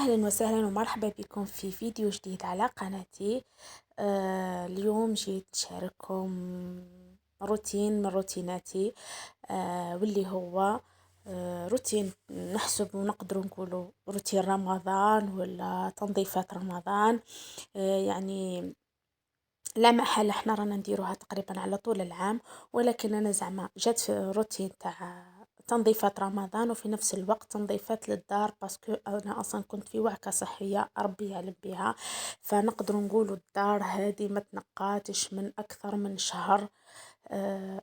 أهلا وسهلا ومرحبا بكم في فيديو جديد على قناتي. اليوم جيت نشارككم روتين من روتيناتي، واللي هو روتين نحسب ونقدر نقوله روتين رمضان ولا تنظيفات رمضان. يعني لا محالة احنا رانا نديروها تقريبا على طول العام، ولكن انا زعما جات في روتين تاع تنظيفات رمضان وفي نفس الوقت تنظيفات للدار، باسكو انا اصلا كنت في وعكة صحية ربي يعلم بها. فنقدر نقولوا الدار هذه ما تنقاتش من اكثر من شهر.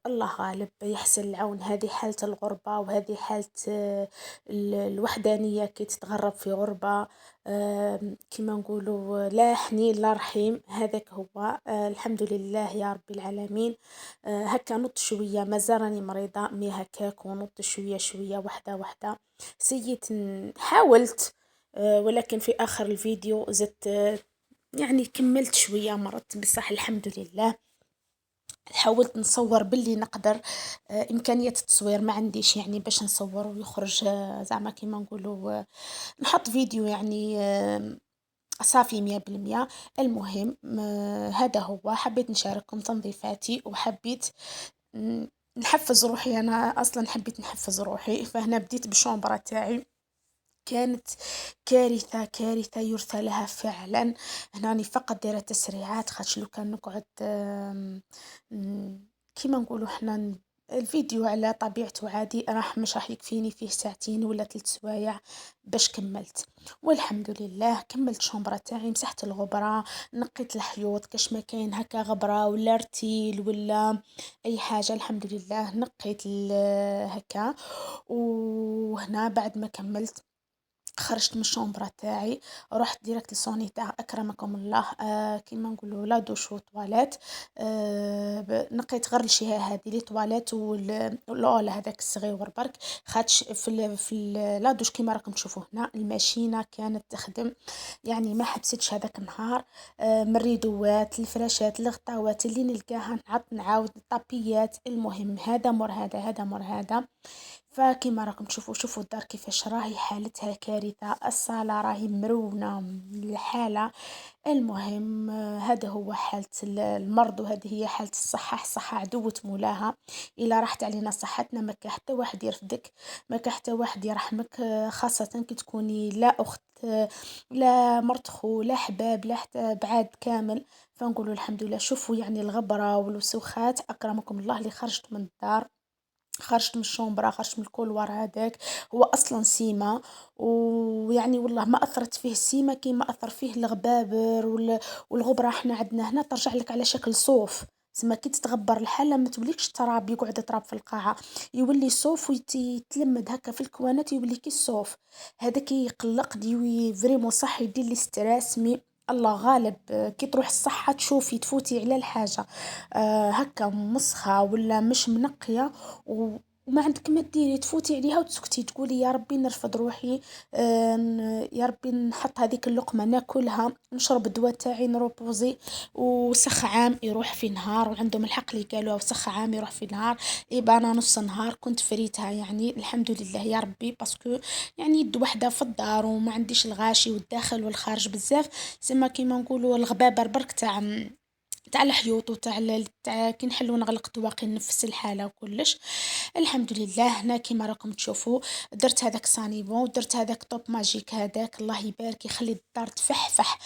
الله غالب يحسن العون، هذه حالة الغربة وهذه حالة الوحدانية كي تتغرب في غربة. كما نقولوا لا حنين لا رحيم، هذاك هو. الحمد لله يا رب العالمين. هكا نط شوية، مازال راني مريضة مي هكاك ونط شوية شوية وحدة وحدة. سيت حاولت، ولكن في آخر الفيديو زدت، يعني كملت شوية مرضت بصح الحمد لله. حاولت نصور باللي نقدر، إمكانية التصوير ما عنديش يعني باش نصور ويخرج، زعما كيما نقولوا، نحط فيديو يعني صافي 100%. المهم هذا هو، حبيت نشارككم تنظيفاتي وحبيت نحفز روحي. أنا أصلا حبيت نحفز روحي، فهنا بديت بالشومبرة تاعي. كانت كارثة كارثة يرثى لها فعلا. هناني فقط دايرة تسريعات، خاطش لو كان نقعد كيما نقولوا احنا الفيديو على طبيعته عادي راح مش يكفيني فيه ساعتين ولا 3 سوايع باش كملت. والحمد لله كملت شومبرة تاعي، مسحت الغبرة، نقيت الحيوط كاش ما كاين هكا غبرة ولا رتيل ولا اي حاجة. الحمد لله نقيت هكا. وهنا بعد ما كملت خرجت من الشومبرا تاعي، رحت ديريكت للصوني تاع اكرمكم الله، كيما نقولوا لا دوش وطواليت. نقيت غير الشيء هذه لي طواليت والاول هذاك الصغير برك. خاطش لا دوش كيما راكم تشوفوا هنا الماشينه كانت تخدم، يعني ما حبستش هذاك النهار. من الريدوات الفراشات الغطاوات اللي نلقاها نعاود الطابيات. المهم هذا مر هذا هذا مر هذا. فكما راكم تشوفوا، شوفوا الدار كيفاش راهي حالتها كارثة، الصالة راهي مرونة الحالة. المهم هذا هو حالة المرض، وهذه هي حالة الصحة. الصحة عدوة مولاها. إلا راحت علينا صحتنا ما كان حتى واحد يرفدك، ما كان حتى واحد يرحمك، خاصة كي تكوني لا أخت، لا مرت خو لا حباب لا حتى بعاد كامل. فنقولوا الحمد لله. شوفوا يعني الغبرة والوسوخات أكرمكم الله اللي خرجت من الدار، خرجت من الشومبرا، خرجت من الكولوار هذاك. هو اصلا سيما، ويعني والله ما اثرت فيه السيما كيما اثر فيه الغبابر والغبره. احنا عندنا هنا ترجع لك على شكل صوف، سما كي تتغبر الحالة ما توليكش تراب يقعد تراب في القاعة، يولي صوف ويتلمد هكا في الكوانات يولي كي الصوف. هذا كي يقلق دي فريمون صح يدير لي ستريس. مي الله غالب، كي تروح الصحة تشوفي تفوتي على الحاجة هكا مسخة ولا مش منقية، وما عندك ما ديري تفوتي عليها وتسكتي تقولي يا ربي نرفض روحي. يا ربي نحط هذيك اللقمة ناكلها، نشرب الدواء تاعي نروبوزي. وسخ عام يروح في نهار، وعندهم الحق اللي قالوا وسخ عام يروح في نهار. يبقى انا نص نهار كنت فريتها يعني الحمد لله يا ربي، باسكو يعني يد وحده في الدار وما عنديش الغاشي والداخل والخارج بزاف. سما كيما نقولوا الغبابة برك تاع الحيوط وتاع تاع كي نحلو نغلق تواقي نفس الحالة وكلش. الحمد لله هنا كيما راكم تشوفوا درت هذاك سانيبون، درت هذاك توب ماجيك هذاك الله يبارك يخلي الدار تفحفح.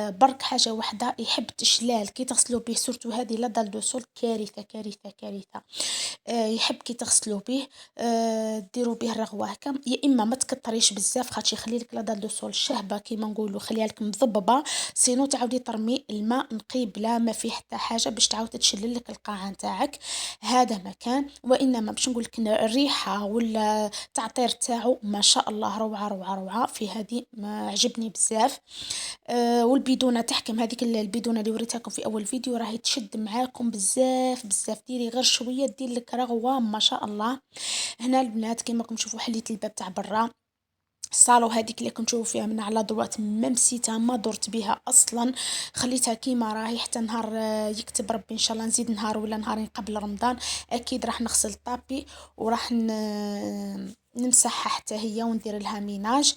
برك حاجة واحدة يحب تشلال كي تغسلوا به، سورتو هذه لا دال دو سول كارثة كارثة كارثة. يحب كي تغسلوا به، ديروا به الرغوة هكا، يا اما ما تكتريش بزاف خاطش يخلي لك لا دال دو سول شهبة كيما نقولوا، خليها لك مضببة. سينو تعاودي ترمي الماء نقي بلا ما فيه حتى حاجة باش تعاود تشلل لك القاعة نتاعك. هذا مكان. وانما باش نقول لك الريحة ولا تعطير تاعو ما شاء الله روعة روعة روعة في هذه، ما عجبني بزاف. والبيدونة تحكم، هذيك البيدونة اللي وريتها في اول فيديو راهي تشد معاكم بزاف بزاف، ديري غير شوية دير لك رغوة ما شاء الله. هنا البنات كما راكم تشوفوا حليت الباب تاع برا. الصالو هذيك اللي كنت نشوف فيها من على ضوات ما مسيتها ما درت بها اصلا، خليتها كيما راهي حتى نهار يكتب ربي ان شاء الله نزيد نهار ولا نهارين قبل رمضان اكيد راح نغسل الطابي، وراح نمسحها حتى هي وندير لها ميناج.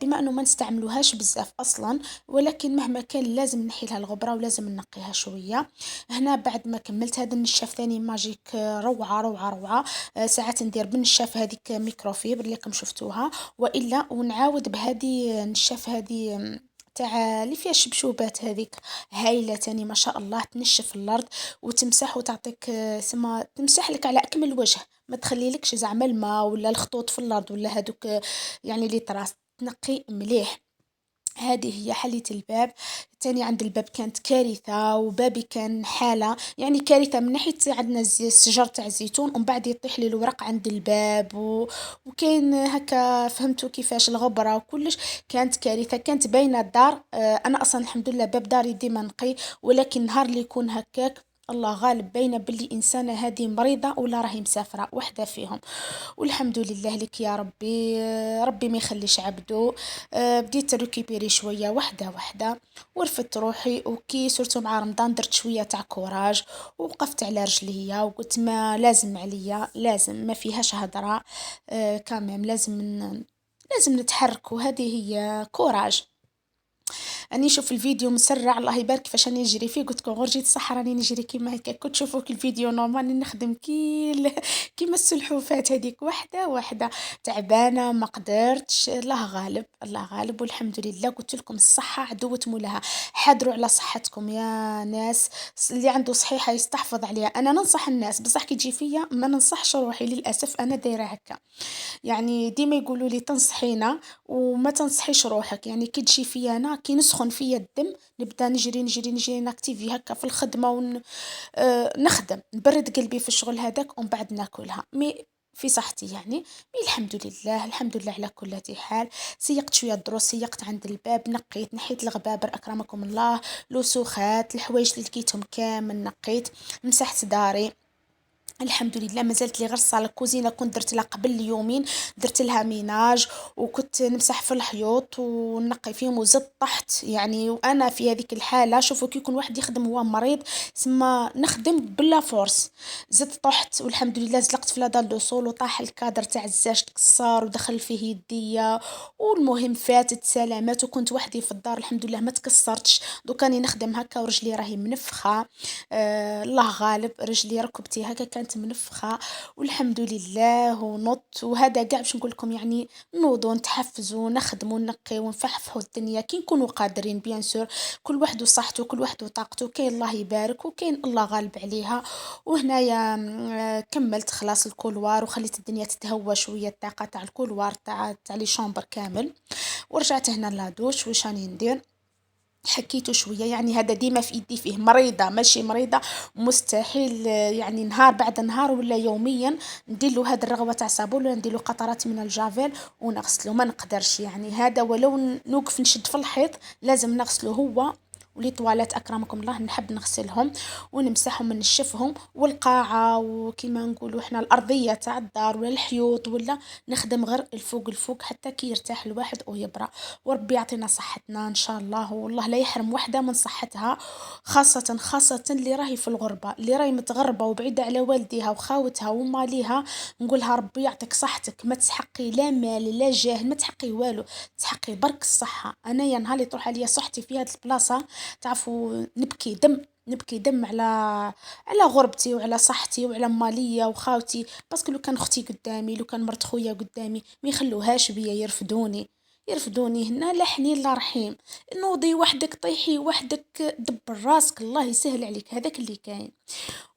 بما انه ما نستعملوهاش بزاف اصلا، ولكن مهما كان لازم نحي لها الغبره ولازم نقيها شويه. هنا بعد ما كملت هذا النشاف ثاني ماجيك، روعه روعه روعه. ساعات ندير بالنشاف هذيك ميكروفيبر اللي راكم شفتوها، والا ونعاود بهذه النشاف هذه تاع اللي فيها الشبشوبات هذيك. هايله تاني ما شاء الله، تنشف الارض وتمسح وتعطيك سما تمسح لك على اكمل وجه. ما تخليلكش زعما الماء ولا الخطوط في الارض ولا هذوك، يعني اللي تراس تنقي مليح. هذه هي حلية الباب. تاني عند الباب كانت كارثة، وبابي كان حالة يعني كارثة من ناحية عندنا الشجر تاع الزيتون، ومن بعد يطيح لي الورق عند الباب وكاين هكا فهمتوا كيفاش الغبرة وكلش. كانت كارثة، كانت باينة الدار. أنا أصلا الحمد لله باب داري ديما نقي، ولكن نهار اللي يكون هكاك الله غالب باينة باللي إنسانة هذه مريضة ولا راهي مسافرة وحدة فيهم. والحمد لله لك يا ربي، ربي ما يخليش عبده. بديت ريكيبيري شوية وحدة وحدة، ورفدت روحي. وكي صرت مع رمضان درت شوية تاع كوراج، ووقفت على رجليا وقلت ما لازم عليا، لازم ما فيهاش هضرة. كامل لازم نتحرك، وهذه هي كوراج. اني نشوف الفيديو مسرع الله يبارك كيفاش راني نجري فيه، قلت لكم غير جيت صح راني نجري كيما هكا. كنت تشوفوا في الفيديو نورمال نخدم كيما السلحوفات هذيك واحده واحده. تعبانه ما قدرتش، الله غالب الله غالب، والحمد لله. قلت لكم الصحه عدوة مولها. حضروا على صحتكم يا ناس. اللي عنده صحيحه يستحفظ عليها. انا ننصح الناس بصح كي تجي فيا ما ننصحش روحي، للاسف انا دايره هكا. يعني ديما يقولوا لي تنصحينا وما تنصحيش روحك. يعني كي تجي فيا انا كي نسخن فيا الدم نبدا نجري نجري نجري ناكتيفي هكا في الخدمه نخدم نبرد قلبي في الشغل هذاك ومن بعد ناكلها مي في صحتي يعني. مي الحمد لله الحمد لله على كل حال. سيقت شويه الدروس، سيقت عند الباب، نقيت نحيت الغبابر اكرمكم الله، لوسوخات الحوايج اللي لقيتهم كامل نقيت. مسحت داري الحمد لله. ما زالت لي غير صال الكوزينه كنت درت لها قبل يومين، درت لها ميناج وكنت نمسح في الحيوط ونقي فيهم وزدت طحت. يعني وانا في هذيك الحاله شوفوا كي يكون واحد يخدم هو مريض سما نخدم بلا فورس. زدت طحت والحمد لله زلقت في لادال دو سول وطاح الكادر تاع الزاج تكسر ودخل فيه يديا. والمهم فاتت سلامات وكنت وحدي في الدار الحمد لله ما تكسرتش. دوكاني نخدم هكا ورجلي راهي منفخه. الله غالب رجلي ركبتي هكا كانت منفخة. والحمد لله ونط. وهذا قاع باش نقول لكم يعني نوضوا نتحفزوا نخدموا نقي ونفحفحوا الدنيا كي نكونوا قادرين بيان سور. كل واحد وصحته كل واحد وطاقته، كاين الله يبارك وكاين الله غالب عليها. وهنايا كملت خلاص الكولوار وخليت الدنيا تتهوى شوية الطاقة تاع الكولوار تاع لي شامبر كامل. ورجعت هنا لادوش وش راني ندير. حكيته شوية يعني هذا ديما في ايدي فيه مريضة ماشي مريضة مستحيل. يعني نهار بعد نهار ولا يوميا نديرلو هاد الرغوة تاع صابون ولا نديرلو قطرات من الجافيل ونغسلو. ما نقدرش يعني هذا ولو نوقف نشد في الحيط لازم نغسلو هو. ولي طوالات اكرمكم الله نحب نغسلهم ونمسحهم ونشفهم. والقاعة وكما نقولوا احنا الارضية تاع الدار ولا الحيوط ولا نخدم غير الفوق الفوق حتى كي يرتاح الواحد ويبرأ. وربي يعطينا صحتنا ان شاء الله، والله لا يحرم وحده من صحتها. خاصة اللي راهي في الغربة، اللي راهي متغربة وبعيدة على والديها وخاوتها وماليها. نقولها ربي يعطيك صحتك، ما تسحقي لا مال لا جاه، ما تحقي والو، تسحقي برك الصحة. انا يا نهار اللي تروح عليا صحتي في هذه البلاصة تعرفوا نبكي دم، نبكي دم على غربتي وعلى صحتي وعلى مالية وخاوتي. باسكو لو كان اختي قدامي لو كان مرت خويا قدامي ما يخلوهاش بيا يرفدوني هنا لا حنين لا رحيم. نوضي وحدك طيحي وحدك دبر راسك الله يسهل عليك هذاك اللي كاين.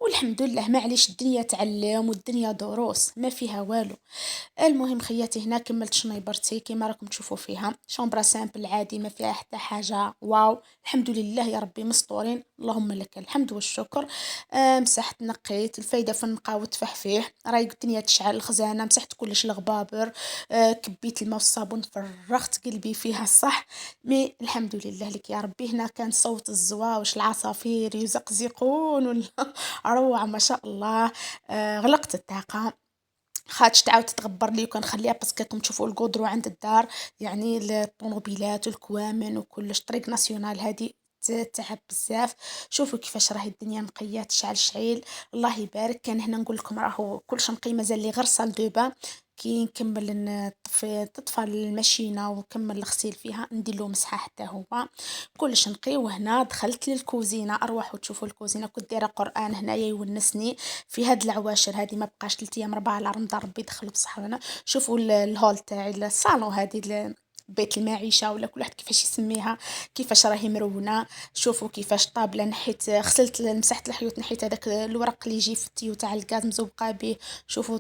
والحمد لله معليش الدنيا تعلم والدنيا دروس ما فيها والو. المهم خياتي هنا كملت شنيبرتي كيما راكم تشوفوا فيها شومبرا سامبل عادي ما فيها حتى حاجة واو. الحمد لله يا ربي مستورين اللهم لك الحمد والشكر. مسحت نقيت الفايدة في النقا والتفحفيح راهي الدنيا تشعل الخزانة مسحت كلش الغبابر. كبيت الماء والصابون فرغت قلبي فيها الصح. مي الحمد لله لك يا ربي. هنا كان صوت الزواوش العصافير يزقزقون ولا روعة ما شاء الله. غلقت الطاقة خاطش تعاود تتغبر لي وكان خليها باسكو راكم تشوفوا القدرو عند الدار. يعني الطوموبيلات والكوامن وكلش طريق ناسيونال هادي تعب بزاف. شوفوا كيفاش راهي الدنيا نقية تشعل شعيل الله يبارك. كان هنا نقول لكم راهو كلش نقي مازال لي غير صال دو بان. كي نكمل تطفى الماشينة ونكمل الغسيل فيها ندير له مسحة حتى هو كلش نقي. وهنا دخلت للكوزينة، أروحوا تشوفوا الكوزينة كنت دايرة قرآن هنايا يونسني في هاد العواشر هادي، ما بقاش 3 أيام 4 على رمضان، ربي يدخلوا بصحة ونعمة. شوفوا الهول تاعي الصالون هادي بيت المعيشة ولا كل واحد كيفاش يسميها، كيفاش راهي مرونة. شوفوا كيفاش طابلة، نحيت غسلت مسحت الحيوط، نحيت هذاك الورق اللي يجي في التيو تاع الغاز مزوقة به. شوفوا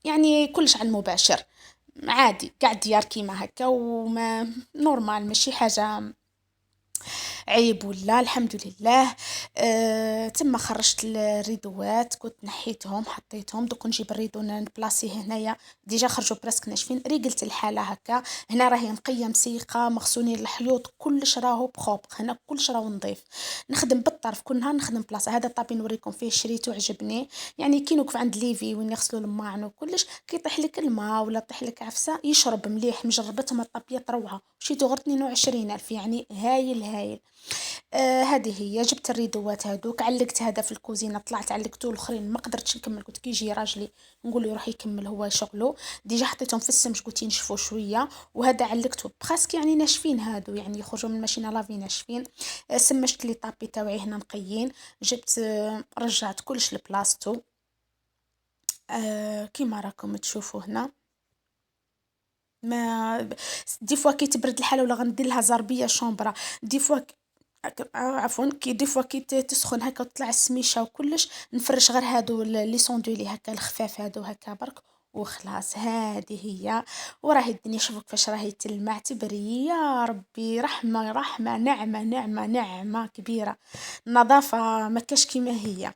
يعني كلش على المباشر، عادي قاعد ديار كيما هكا وما نورمال، ماشي حاجة عيب ولا. الحمد لله. تما خرجت الريدوات كنت نحيتهم حطيتهم، دوك نجيب الريدو نبلاصيه هنايا، ديجا خرجوا برسك ناشفين، ريقلت الحالة هكا. هنا راهي نقية مسيقة مغسولين الحيوط كلش راهو بخوب، هنا كلش راهو نظيف. نخدم بالطرف كل نهار نخدم بلاصة. هذا الطابي نوريكم فيه شريته عجبني، يعني كي نوقف عند ليفي وين يغسلوا الماعن وكلش كي يطيح لك الماء ولا طيح لك عفسة يشرب مليح. مجربتهم الطابيات روعة، شيتو غير 22 ألف، يعني هايل هايل. هذه هي، جبت الريدوات هادوك علقت هذا في الكوزينة، طلعت علقتو الاخرين ما قدرتش نكمل، قلت كي يجي راجلي نقول له يروح يكمل هو شغله. ديجا حطيتهم في السمش قلت ينشفوا شويه، وهذا علقته بخاسك يعني ناشفين هادو، يعني يخرجوا من الماشينه لافي ناشفين. سمشت لي طابي تاوعي هنا نقيين. جبت رجعت كلش لبلاصتو. كيما راكم تشوفوا هنا. ما دي فوا كي تبرد الحاله ولا غندير لها زربيه شومبرا، دي فوا عفوا كي دي فوا كي تسخن هكا وتطلع السميشه وكلش، نفرش غير هادو لي صوندولي هكا الخفاف هادو هكا برك وخلاص. هذه هي. وراهي الدنيا شوفوا كيفاش راهي تلمع تبري، يا ربي رحمه رحمه، نعمه نعمه نعمه كبيره. النظافه ما كاش كيما هي.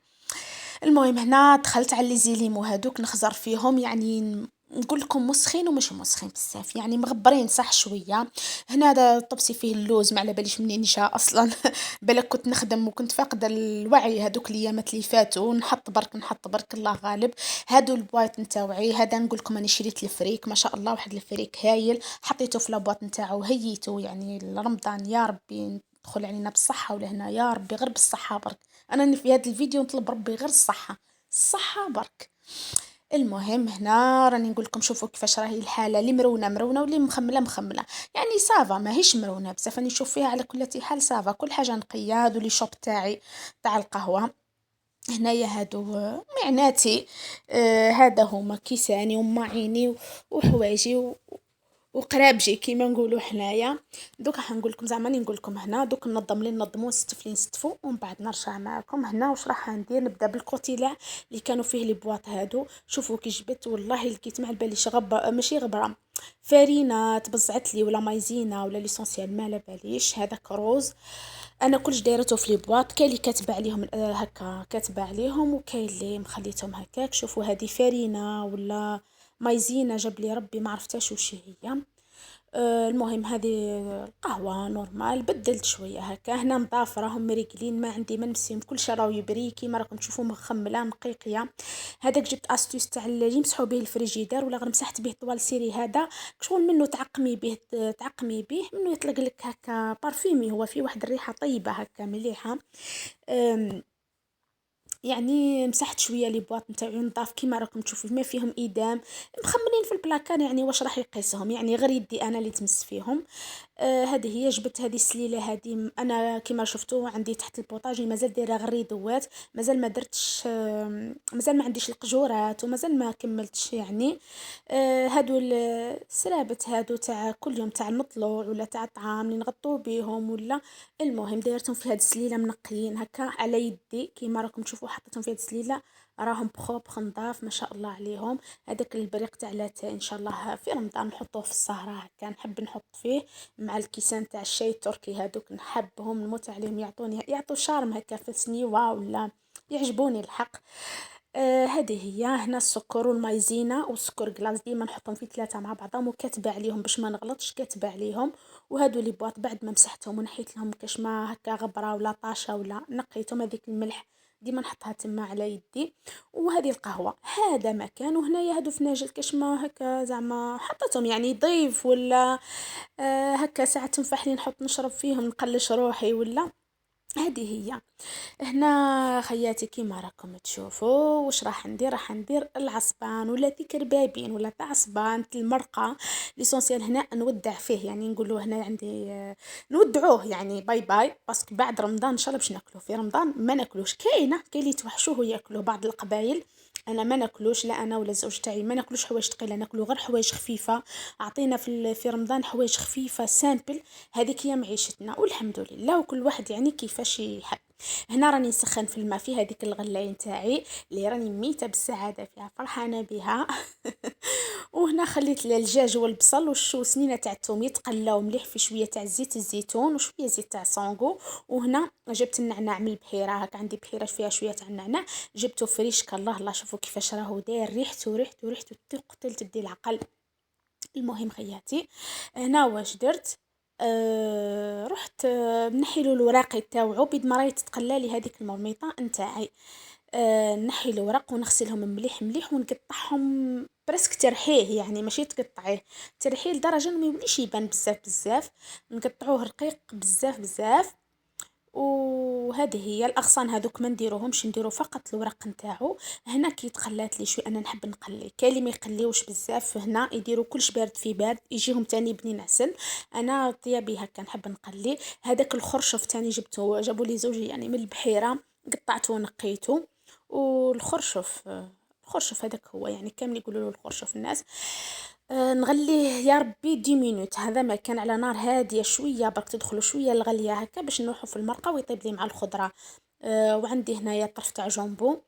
المهم هنا دخلت على لي زيليمو هادوك نخزر فيهم، يعني نقول لكم مسخين ومش مسخين بزاف، يعني مغبرين صح شويه. هنا دا طبسي فيه اللوز ما على باليش منين جا اصلا. بالك كنت نخدم وكنت فاقده الوعي هادوك الايامات اللي فاتوا، نحط برك الله غالب. هادو البوايط نتاوعي، هذا نقول لكم اني شريت الفريك ما شاء الله، واحد الفريك هايل، حطيته في لابواط نتاعو هيته يعني لرمضان، يا ربي تدخل علينا بالصحة ولهنا، يا ربي غير بالصحة برك. أنا في هذا الفيديو نطلب ربي غير الصحة، الصحة برك. المهم هنا راني نقول لكم شوفوا كيفاش راهي الحالة، اللي مرونة مرونة واللي مخملة مخملة، يعني سافا ماهيش مرونة بزاف، راني نشوف فيها على كل حال سافا، كل حاجة نقية. هادو لي شوب تاعي تاع القهوة هنايا هادو معناتي. هذا هما كيساني وماعيني وحوايجي وقرابجي كيما نقولوا حنايا. دوك حنقول لكم زعما نقول لكم هنا دوك ننظم لي ننظموا نستف لي نستفوا ومن بعد نرجع معكم هنا واش راح ندير. نبدا بالكوتيلا اللي كانوا فيه لي بواط هادو. شوفوا كي جبت والله لقيت ما على باليش غبره ماشي غبره، فرينه تبزعت لي ولا مايزينا ولا ليسونسيال ما على باليش، هذاك روز. انا كلش دايرته في لي بواط، كاين اللي كاتبه عليهم هكا كاتبه عليهم، وكاين اللي مخليتهم هكاك. شوفوا هذه فرينه ولا مايزينا جاب لي ربي ما عرفتهاش وش هي. المهم هذه القهوة نورمال بدلت شوية هكا. هنا نضاف راهم مريقلين ما عندي ما نمسيهم كل شي راهو يبري كيما راكم تشوفوا مخملة نقيقية. هذاك جبت استيوس تاع اللي يمسحوا به الفريجيدير ولا غير مسحت به طوال سيري، هذا شغل منه تعقمي به تعقمي به منه يطلق لك هكا بارفيمي، هو فيه واحد الريحة طيبة هكا مليحة. يعني مسحت شويه لي بواط نتاعي نضاف كيما راكم تشوفوا ما فيهم ايدام مخملين في البلاكار، يعني واش راح يقيسهم، يعني غير يدي انا اللي تمس فيهم. هذه هي. جبت هذه السليله هذه انا كيما شفتوا عندي تحت البوطاجي مازال دايره غير ريدوات، مازال ما درتش مازال ما عنديش القجورات ومازال ما كملتش يعني. هادو السرابت هادو تاع كل يوم تاع المطلوع ولا تاع الطعام اللي نغطوا بيهم ولا. المهم دايرتهم في هاد السليله منقيين هكا على يدي كيما راكم تشوفوا حطيتهم في هاد السليله راهم بخوب نضاف ما شاء الله عليهم. هذاك البريق تاع لاتاي ان شاء الله في رمضان نحطوه في السهره هكا، نحب نحط فيه مع الكيسان تاع الشاي التركي هادوك نحبهم نموت عليهم، يعطوا شارم هكا في سنيوه ولا يعجبوني الحق. هذه هي. هنا السكر والمايزينا والسكر جلاس ديما نحطهم في 3 مع بعضهم وكاتبه عليهم باش ما نغلطش كاتبه عليهم. وهادو لي بواط بعد ما مسحتهم ونحيت لهم كاش ما هكا غبره ولا طاشه ولا نقيتهم، هذيك الملح ديما نحطها تما على يدي. وهذه القهوه هذا مكان، وهنايا هادو فناجل كاش ما هكا زعما حطيتهم يعني ضيف ولا هكا ساعة تنفح لي نحط نشرب فيهم نقلش روحي ولا. هذه هي. هنا خياتي كيما راكم تشوفوا واش راح ندير العصبان ولا كربابين ولا تاع عصبان المرقه. ليسونسيال هنا نودع فيه، يعني نقولوا هنا عندي نودعوه يعني باي باي، باسكو بعد رمضان ان شاء الله باش ناكلوه. في رمضان ما ناكلوش، كاين اللي يتوحشوه وياكلوه بعض القبائل. انا ما ناكلوش، لا انا ولا الزوج تاعي ما ناكلوش حوايج ثقيله، ناكلو غير حوايج خفيفه. اعطينا في رمضان حوايج خفيفه سامبل. هذيك هي معيشتنا والحمد لله، وكل واحد يعني كيفاش يحب. هنا راني نسخن في الماء في هذيك الغلايه نتاعي اللي راني ميته بالسعاده فيها، فرحانه بها. وهنا خليت الدجاج والبصل والشو سنينه تاع الثوم يتقلاو مليح في شويه تاع زيت الزيتون وشويه زيت تاع صونغو. وهنا جبت النعناع من البحيره، هاك عندي بحيره فيها شويه تاع النعناع، جبته فريش الله الله. شوفوا كيفاش راهو داير، ريحته تقتل تدي العقل. المهم خياتي، هنا واش درت؟ رحت نحيلو الوراقي تاوعو بيد ما راهي تتقلى لي هذيك المرميطه نتاعي. نحي الورق ونغسلهم مليح مليح ونقطعهم برسك ترحيه، يعني ماشي تقطعيه، ترحيه لدرجه انه ما يوليش يبان بزاف بزاف. نقطعوه رقيق بزاف بزاف. وهذه هي الاغصان هذوك ما نديروهمش، نديرو فقط الورق نتاعو. هنا كي تقلات لي شوي انا نحب نقلي، كاين اللي ما يقليوش بزاف هنا يديروا كلش بارد في بارد يجيهم تاني بنين عسل. انا طيابي هكا نحب نقلي. هذاك الخرشف تاني جبته، جابوا لي زوجي يعني من البحيره، قطعته ونقيته. والخرشف الخرشف هذاك هو يعني كامل يقولوا له الخرشف الناس. نغليه يا ربي 10 مينوت، هذا ما كان على نار هاديه شويه برك تدخلوا شويه الغليه هكا باش نروحوا في المرقه ويطيب لي مع الخضره. وعندي هنايا طرف تاع جامبو،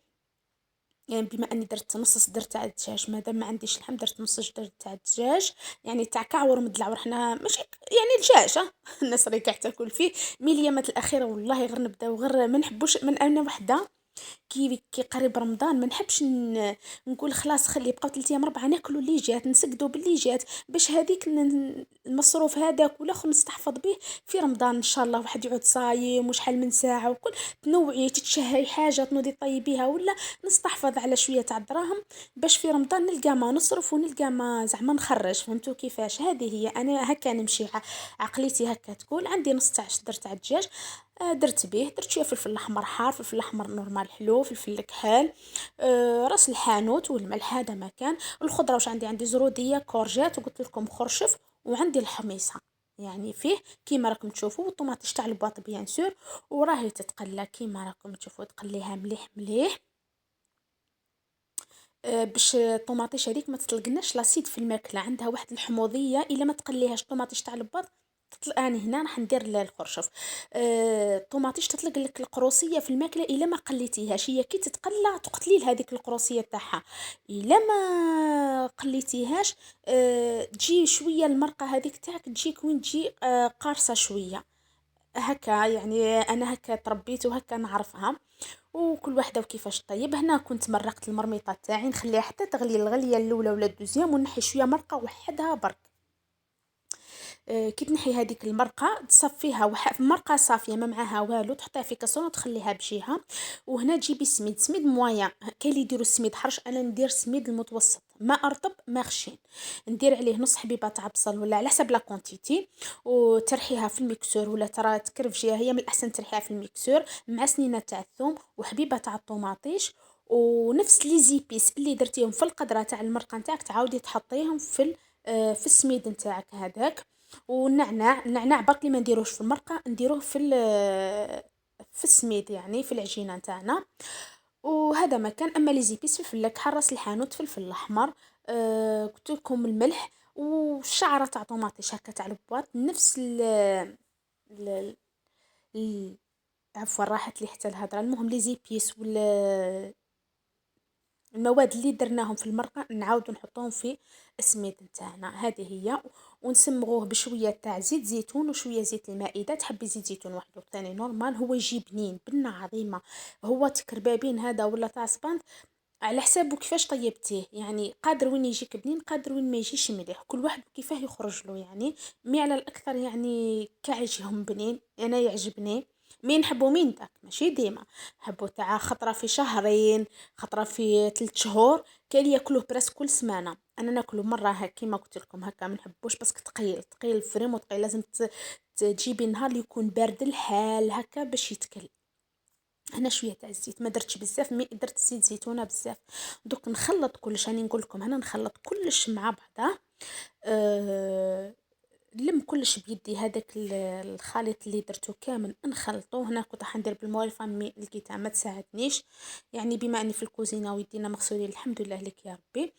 يعني بما اني درت نص صدر تاع الدجاج، مادام ما عنديش لحم درت نص صدر تاع الدجاج، يعني تاع كعور مدلع حنا ماشي يعني دجاج الناس راهي قاعده تاكل فيه. اليامات الاخيره والله غير نبداو غير ما نحبوش من انا وحده. كي قريب رمضان ما نحبش نقول خلاص خلي بقاو 3 ايام 4 ناكلوا اللي جات نسقدوا باللي جات، باش هذيك المصروف هذاك والاخر نستحفظ به في رمضان ان شاء الله. واحد يعود صايم وشحال من ساعه وكل تنوعي تتشهي حاجه تنوضي طيبيها ولا نستحفظ على شويه تاع الدراهم باش في رمضان نلقى ما نصرف ونلقى ما زعما نخرج. فهمتوا كيفاش؟ هذه هي انا هكا نمشي، عقليتي هكا تقول. عندي نص تاع صدر تاع الدجاج، درت به، درت شويه فلفل احمر حار، فلفل احمر نورمال حلو، فلفل كحل، راس الحانوت والملح هذا ما كان. الخضره واش عندي زروديه كورجيت وقلت لكم خرشف، وعندي الحميصه يعني فيه كيما راكم تشوفوا، والطوماطيش تاع البواط بيان سور. وراهي تتقلى كيما راكم تشوفوا، تقليها مليح مليح. باش الطوماطيش هذيك ما تطلقناش لاسيد في الماكله، عندها واحد الحموضيه الا ما تقليهاش الطوماطيش تاع البط. انا هنا راح ندير الخرشف. الطوماطيش تطلق لك القروصيه في الماكله الا ما قليتيهاش، هي كي تتقلى تقتلي هذيك القروصيه تاعها. الا ما قليتيهاش تجي شويه المرقه هذيك تاعك تجيك وين تجي قارصه شويه هكا. يعني انا هكا تربيت وهكا نعرفها، وكل واحده وكيفاش طيب. هنا كنت مرقت المرميطه تاعي نخليها حتى تغلي الغليه الاولى ولا الدوزيام، ونحي شويه مرقه وحدها برك. كي تنحي هذيك المرقه تصفيها مرقه صافيه ما معاها والو، تحطيها في كاسرونه وتخليها بجهه. وهنا تجيبي سميد مويا، كاين اللي يديروا السميد حرش، انا ندير سميد المتوسط، ما ارطب ما خشين. ندير عليه نص حبيبه تاع بصل ولا على حسب لا كونتيتي، وترحيها في الميكسور ولا ترى تكرفجيها، هي من الاحسن ترحيها في الميكسور مع سنينه تاع الثوم وحبيبه تاع الطوماطيش. ونفس لي زيبيس اللي درتيهم في القدره تاع المرقه نتاعك تعاودي تحطيهم في السميد نتاعك هذاك. النعناع برك اللي ما نديروش في المرقه، نديروه في السميد يعني في العجينه نتاعنا. وهذا ما كان. اما لي زيبيس فلفل كحل راس الحانوت فلفل الاحمر، قلت لكم الملح والشعره تاع طوماطيش هكا تاع البواط نفس ال ال- عفوا راحت لي حتى الهضره. المهم لي زيبيس المواد اللي درناهم في المرقة نعاودو نحطوهم في السميد نتاعنا. هذه هي. ونسمغوه بشوية تاع زيت زيتون وشوية زيت المائدة، تحبي زيت زيتون وحده ثاني نورمال، هو يجي بنين بنة عظيمة. هو تكربابين هذا ولا تاع سبانت على حسابه كيفاش طيبتيه، يعني قادر وين يجيك بنين قادر وين ما يجيش مليح، كل واحد كيفاه يخرج له يعني. مي على الاكثر يعني كعجهم بنين انا يعجبني. مين نحبو مين داك ماشي ديما، نحبو تاع خطره في شهرين، خطره في 3 شهور. كاين اللي ياكلوه براس كل سمانه، انا ناكلو مره هكا كيما قلت لكم هكا ما نحبوش باسكو ثقيل ثقيل فريمو ثقيل، لازم تجيبي نهار اللي يكون بارد الحال هكا باش يتكل. هنا شويه تاع الزيت، ما درتش بزاف، مي درت زيت زيتونه بزاف. دوك نخلط كلش، راني نقول لكم هنا نخلط كلش مع بعضه. أه نلم كلش بيدي، هذاك الخليط اللي درته كامل نخلطه. هنا كنت راح ندير بالموالفه مي لقيتها ما تساعدنيش، يعني بما اني في الكوزينه ويدينا مغسولين الحمد لله لك يا ربي.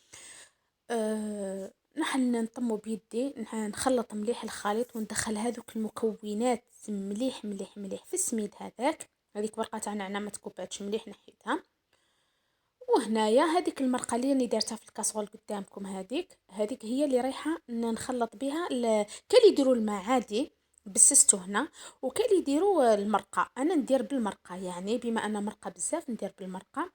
نحن نطمو بيدي، نخلط مليح الخليط وندخل هذوك المكونات مليح مليح مليح في السميد هذاك. هذيك ورقه تاع نعناع ما تكباتش مليح نحيتها. وهنايا هذيك المرقه اللي راني دارتها في الكاسرول قدامكم، هذيك هي اللي رايحه نخلط بها كان يديروا الماء عادي بسستو هنا، وكان يديروا المرقه. انا ندير بالمرقه، يعني بما ان مرقه بزاف ندير بالمرقه.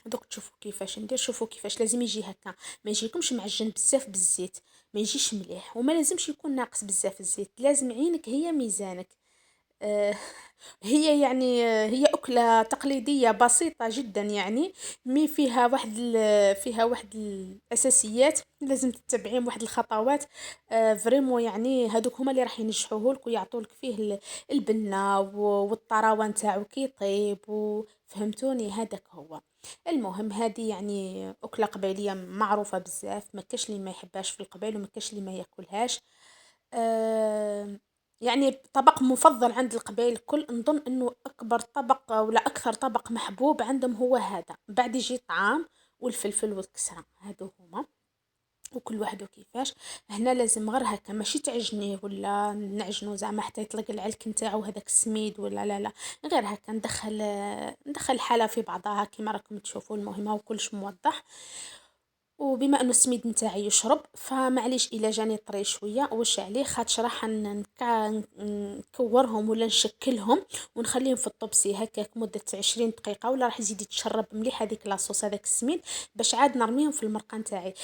دوك تشوفوا كيفاش ندير، شوفوا كيفاش لازم يجي هكا، ما يجيكمش معجن بزاف بالزيت، ما يجيش مليح، وما لازمش يكون ناقص بزاف الزيت، لازم عينك هي ميزانك. آه، هي يعني هي أكلة تقليدية بسيطة جدا يعني، مي فيها فيها واحد الأساسيات لازم تتبعين، واحد الخطوات فريمو، يعني هادوك هما اللي راح ينجحوه لك ويعطولك فيه البنة والطراوة نتاعو كي طيب، وفهمتوني هذاك هو. المهم هذه يعني أكلة قبيلية معروفة بزاف، ما كاش اللي ما يحبهاش في القبيل وما كاش اللي ما ياكلهاش. آه يعني طبق مفضل عند القبائل الكل، نظن انه اكبر طبق ولا اكثر طبق محبوب عندهم هو هذا، بعد يجي الطعام والفلفل والكسرة، هادو هما. وكل واحد وكيفاش. هنا لازم غير هكا، ماشي تعجنيه ولا نعجنو زعما حتى يطلق العلك نتاعو هذاك السميد ولا لا لا، غير هكا ندخل الحالة في بعضها كيما راكم تشوفوا. المهم هو كلش موضح. وبما انه السميد نتاعي يشرب، فمعليش الا جاني طري شويه واش عليه، خاطش راح نكورهم ولا نشكلهم ونخليهم في الطبسي هكاك مده 20 دقيقه، ولا راح يزيد يتشرب مليح هذيك لاصوص هذاك السميد، باش عاد نرميهم في المرقه نتاعي.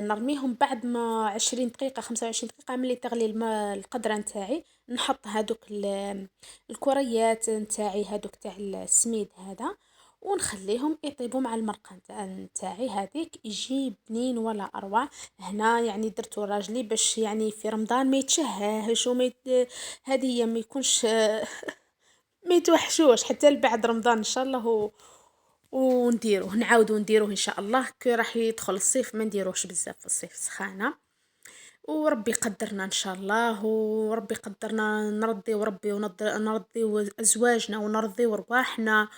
نرميهم بعد ما 20 دقيقه 25 دقيقه ملي تغلي الماء القدره نتاعي، نحط هذوك الكريات نتاعي هذوك تاع السميد هذا، ونخليهم يطيبوا مع المرقه نتاعي هذيك، يجي بنين ولا اروع. هنا يعني درتو راجلي باش يعني في رمضان ما يتشهاش هذه هي ما يكونش ما يتوحشوش حتى بعد رمضان ان شاء الله. ونديروه نعاودو نديروه ان شاء الله، كي راح يدخل الصيف ما نديروش بزاف في الصيف سخانه. وربي يقدرنا ان شاء الله، وربي يقدرنا نرضي وربي نرضي ازواجنا ونرضي رواحنا.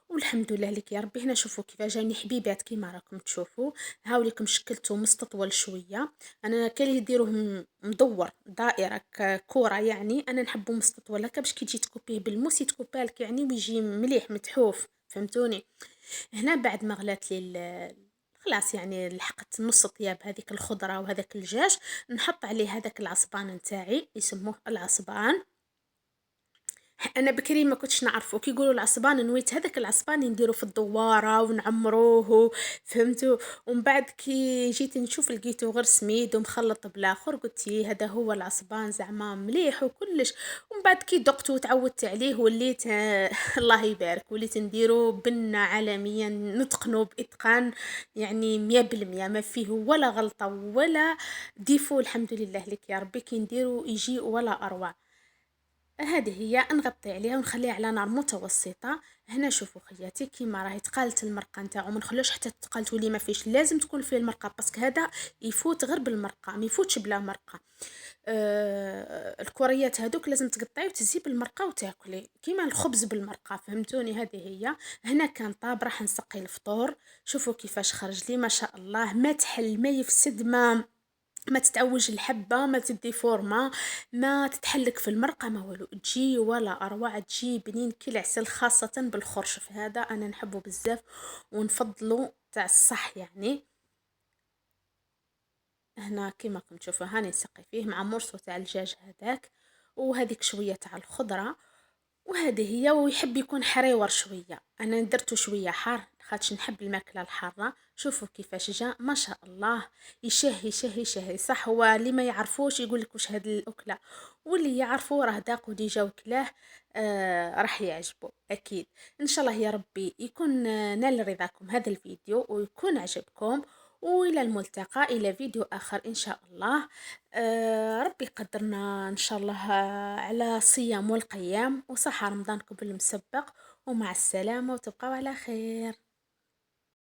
والحمد لله لك يا ربي. هنا شوفوا كيف جاني حبيبات كيما راكم تشوفوا، هاوليكم شكلته مستطول شويه. انا كان يديروه مدور دائره كوره، يعني انا نحبه مستطول هكا باش كي تجي تكوبيه بالموس يتكوبالك يعني ويجي مليح متحوف، فهمتوني. هنا بعد ما غلات لي خلاص يعني لحقت نص طياب هذيك الخضرة وهذاك الدجاج، نحط عليه هذاك العصبان نتاعي يسموه العصبان. انا بكري ما كنتش نعرفه، كي يقولوا العصبان نويت هذاك العصبان نديرو في الدواره ونعمروه، فهمتوا. ومن بعد كي جيت نشوف لقيته غير سميد ومخلط بالاخر، قلت هذا هو العصبان زعما مليح وكلش. ومن بعد كي دقت وتعودت عليه وليت الله يبارك، وليت نديرو بنه عالميا نتقنو باتقان، يعني 100% ما فيه ولا غلطه ولا ديفو. الحمد لله لك يا ربي، كي نديرو يجي ولا اروع. هذه هي نغطي عليها ونخليها على نار متوسطة. هنا شوفوا خياتي كيما راهي تقالت المرقة نتاعو، ما نخلوش حتى تقالت ولي ما فيش، لازم تكون فيه المرقة، باسكو هذا يفوت غير بالمرقة ما يفوتش بلا مرقة. الكوريات هذوك لازم تقطعي وتزي بالمرقة وتاكلي كيما الخبز بالمرقة، فهمتوني. هذه هي. هنا كان طاب راح نسقي الفطور. شوفوا كيفاش خرج لي ما شاء الله، ما تحل ما يفسد ما تتعوج الحبة، ما تدي فورمة، ما تتحلك في المرقة، ما والو، تجي ولا أروع، تجي بنين كل عسل، خاصة بالخرشف هذا أنا نحبه بزاف ونفضله تاع الصح يعني. هنا كيما كنت تشوفوا هاني نسقي فيه مع مرصو تاع الدجاج هذاك، وهذيك شوية تاع الخضرة. وهذه هي. ويحب يكون حريور شوية، انا درته شوية حار خاطش نحب الماكلة الحارة. شوفوا كيفاش جاء ما شاء الله، يشهي يشهي يشهي. صح هو اللي ما يعرفوش يقول لك وش هذه الاكلة، واللي يعرفوا راه داقوا ديجا وكلاه راح يعجبه اكيد. ان شاء الله يا ربي يكون نال رضاكم هذا الفيديو ويكون عجبكم، وإلى الملتقى إلى فيديو آخر إن شاء الله. ربي يقدرنا إن شاء الله على صيام والقيام وصحة رمضانكم بالمسبق، ومع السلامة وتبقوا على خير.